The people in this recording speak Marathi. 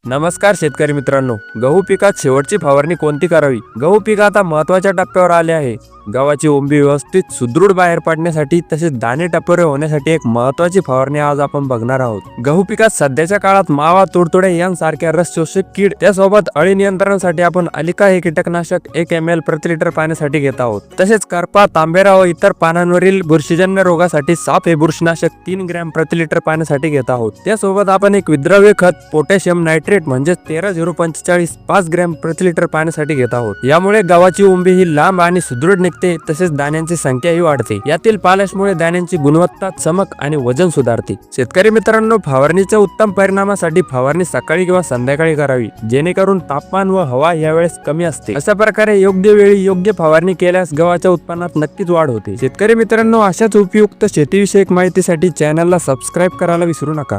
नमस्कार शेतकरी मित्रांनो, गहू पिकात शेवटची फवारणी कोणती करावी? गहू पीक आता महत्त्वाच्या टप्प्यावर आले आहे. गव्हाची ओंबी व्यवस्थित सुदृढ बाहेर पडण्यासाठी तसेच दाणे टपोरे होण्यासाठी एक महत्त्वाची फवारणी आज आपण बघणार आहोत. गहू पिकात सध्याच्या काळात मावा, तुडतुडे यांसारख्या रस शोषक कीड, त्यासोबत अळी नियंत्रणासाठी आपण अलिका हे कीटकनाशक 1 ml प्रति लिटर पाण्यासाठी घेत आहोत. तसेच करपा, तांबेरा व इतर पानांवरील बुरशीजन्य रोगासाठी साप हे बुरशीनाशक 3 ग्रॅम प्रति लिटर पाण्यासाठी घेत आहोत. त्यासोबत आपण एक विद्रव्य खत पोटॅशियम नायट्रेट म्हणजे 13-0-45 5 ग्रॅम प्रति लिटर पाण्यासाठी घेत आहोत. यामुळे गव्हाची ओंबी ही लांब आणि सुदृढ निघते, तसेच दाण्यांची संख्याही वाढते. यातील पालशमुळे दाण्यांची गुणवत्ता, चमक आणि वजन सुधारते. शेतकरी मित्रांनो, फवारणीच्या उत्तम परिणामासाठी फवारणी सकाळी किंवा संध्याकाळी करावी, जेणेकरून तापमान व हवा यावेळेस कमी असते. अशा प्रकारे योग्य वेळी योग्य फवारणी केल्यास गव्हाच्या उत्पन्नात नक्कीच वाढ होते. शेतकरी मित्रांनो, अशाच उपयुक्त शेतीविषयक माहितीसाठी चॅनलला सबस्क्राईब करायला विसरू नका.